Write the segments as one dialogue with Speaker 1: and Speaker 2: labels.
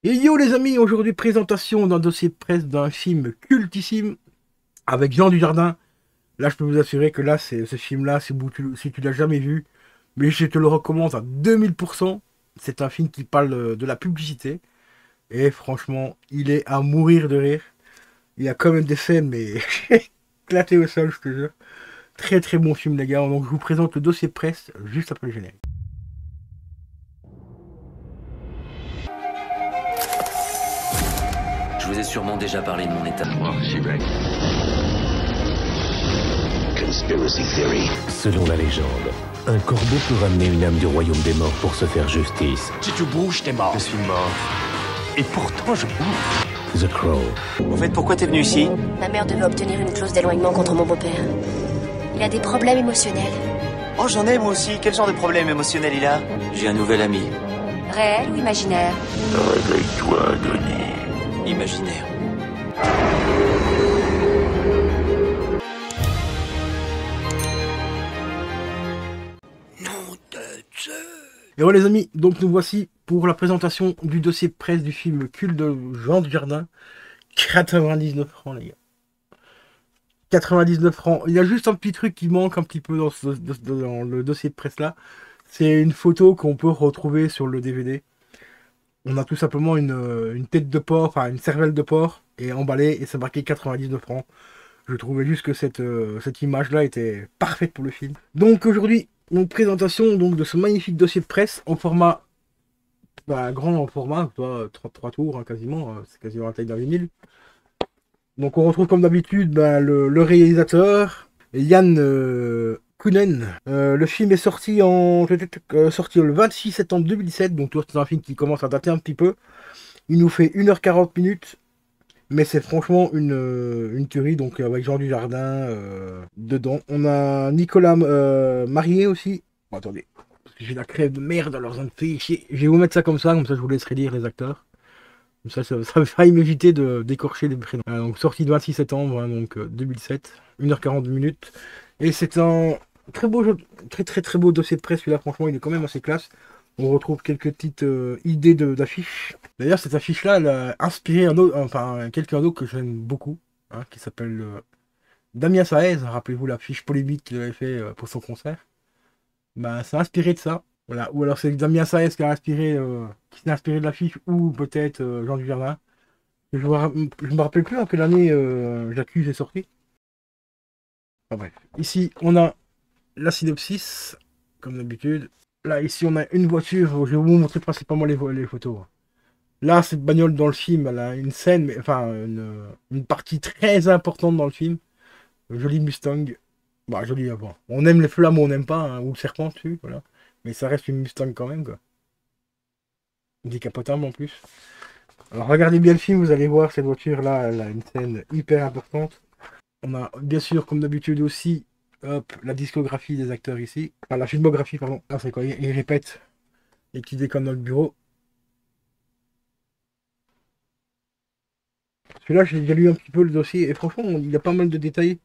Speaker 1: Et yo les amis, aujourd'hui présentation d'un dossier presse d'un film cultissime avec Jean Dujardin. Là je peux vous assurer que là c'est ce film-là, si tu l'as jamais vu, mais je te le recommande à 2000%. C'est un film qui parle de la publicité et franchement il est à mourir de rire. Il y a quand même des scènes mais éclaté au sol je te jure. Très très bon film les gars, donc je vous présente le dossier presse juste après le générique.
Speaker 2: Je vous ai sûrement déjà parlé de mon état.
Speaker 3: Conspiracy theory.
Speaker 4: Selon la légende, un corbeau peut ramener une âme du royaume des morts pour se faire justice.
Speaker 3: Si tu bouges, t'es mort.
Speaker 4: Je suis mort. Et pourtant, je bouge. The Crow.
Speaker 3: Au fait, pourquoi t'es venu ici?
Speaker 5: Ma mère devait obtenir une clause d'éloignement contre mon beau-père. Il a des problèmes émotionnels.
Speaker 3: Oh, j'en ai moi aussi. Quel genre de problème émotionnel il a?
Speaker 2: J'ai un nouvel ami.
Speaker 5: Réel ou imaginaire?
Speaker 3: Réveille-toi, Denis.
Speaker 2: Imaginaire.
Speaker 1: Et voilà les amis, donc nous voici pour la présentation du dossier presse du film culte de Jean Dujardin. 99 francs les gars. 99 francs. Il y a juste un petit truc qui manque un petit peu dans le dossier de presse là. C'est une photo qu'on peut retrouver sur le DVD. On a tout simplement une tête de porc, enfin une cervelle de porc, et emballée, et c'est marqué 99 francs. Je trouvais juste que cette image-là était parfaite pour le film. Donc aujourd'hui, donc présentation donc, de ce magnifique dossier de presse en format grand format, 3 tours hein, quasiment, c'est quasiment la taille d'un vinyle. Donc on retrouve comme d'habitude le réalisateur, Yann Kounen. Le film est sorti sorti le 26 septembre 2017, donc c'est un film qui commence à dater un petit peu. Il nous fait 1h40 minutes, mais c'est franchement une tuerie, donc avec Jean Dujardin dedans. On a Nicolas Marié aussi. Bon, attendez, parce que j'ai la crève de merde, alors ça me fait chier. Je vais vous mettre ça comme ça je vous laisserai lire les acteurs. Comme ça va m'éviter de d'écorcher les prénoms. Donc sorti le 26 septembre, hein, donc 2007, 1h40 minutes. Et c'est un très beau jeu, très beau dossier de presse, celui-là, franchement, il est quand même assez classe. On retrouve quelques petites idées d'affiches. D'ailleurs, cette affiche-là, elle a inspiré quelqu'un d'autre que j'aime beaucoup, hein, qui s'appelle Damien Saez. Rappelez-vous l'affiche polémique qu'il avait fait pour son concert. Ça a inspiré de ça. Voilà. Ou alors c'est Damien Saez qui s'est inspiré de l'affiche, ou peut-être Jean Dujardin. Je me rappelle plus en quelle année J'accuse est sorti. Enfin, bref. Ici, on a la synopsis, comme d'habitude. Là, ici, on a une voiture. Je vais vous montrer principalement les photos. Là, cette bagnole dans le film, elle a une scène, une partie très importante dans le film. Jolie Mustang. Bah, jolie avant. On aime les flammes ou on n'aime pas, hein, ou le serpent dessus, voilà. Mais ça reste une Mustang quand même, quoi. Décapotable en plus. Alors, regardez bien le film, vous allez voir cette voiture-là, elle a une scène hyper importante. On a bien sûr, comme d'habitude aussi, hop, la discographie des acteurs ici. Enfin, la filmographie, pardon. Ah, c'est quoi? Ils répètent et qui déconnent dans le bureau. Celui-là, j'ai déjà lu un petit peu le dossier et franchement, il y a pas mal de détails.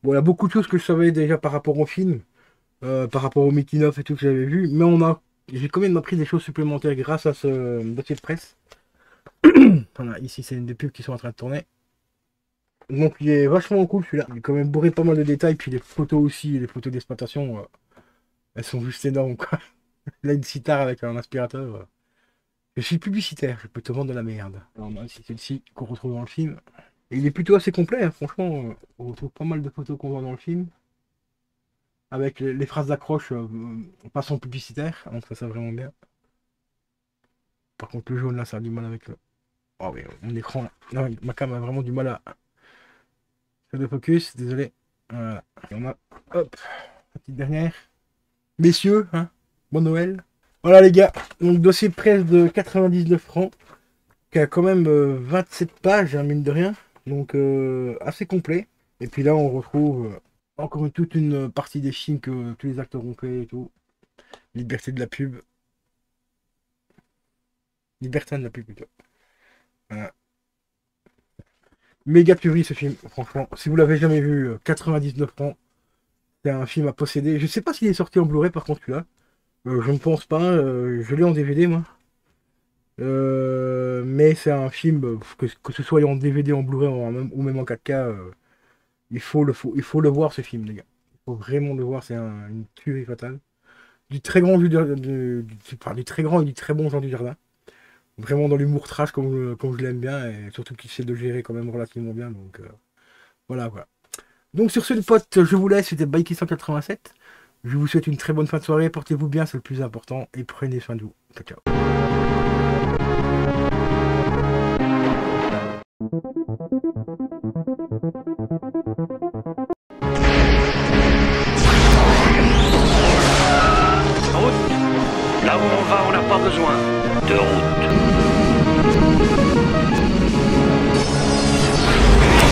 Speaker 1: Bon, il y a beaucoup de choses que je savais déjà par rapport au film, par rapport au making-of et tout que j'avais vu, mais j'ai quand même appris des choses supplémentaires grâce à ce dossier de presse. Voilà, ici, c'est une des pubs qui sont en train de tourner. Donc, il est vachement cool celui-là. Il est quand même bourré pas mal de détails, puis les photos aussi, les photos d'exploitation, elles sont juste énormes, quoi. Là, une cithare avec un aspirateur. Je suis publicitaire, je peux te vendre de la merde. Alors, c'est celle-ci qu'on retrouve dans le film. Et il est plutôt assez complet, hein, franchement. On retrouve pas mal de photos qu'on voit dans le film. Avec les phrases d'accroche pas son publicitaire. Donc ça, c'est vraiment bien. Par contre, le jaune, là, ça a du mal avec le... Oh oui, mon écran, là. Non, ma cam a vraiment du mal à... faire de focus, désolé. Voilà. Et on a... Hop, la petite dernière. Messieurs, hein, bon Noël. Voilà les gars, donc dossier presse de 99 francs, qui a quand même 27 pages, hein, mine de rien, donc assez complet. Et puis là on retrouve encore toute une partie des films que tous les acteurs ont fait et tout. Liberté de la pub. Libertin de la pub plutôt. Voilà. Méga tuerie ce film, franchement. Si vous l'avez jamais vu, 99 francs. C'est un film à posséder. Je sais pas s'il est sorti en Blu-ray par contre celui-là. Je ne pense pas, je l'ai en DVD moi. Mais c'est un film, que ce soit en DVD, en Blu-ray ou même en 4K, il faut le voir ce film, les gars. Il faut vraiment le voir, c'est une tuerie fatale. Du très grand, enfin, du très grand et du très bon Jean Dujardin. Vraiment dans l'humour trash comme je l'aime bien, et surtout qu'il sait de gérer quand même relativement bien. Donc voilà quoi. Donc sur ce, les potes, je vous laisse. C'était Bikey 187. Je vous souhaite une très bonne fin de soirée. Portez-vous bien, c'est le plus important. Et prenez soin de vous. Ciao, ciao.
Speaker 6: Route. Là où on va, on n'a pas besoin de route.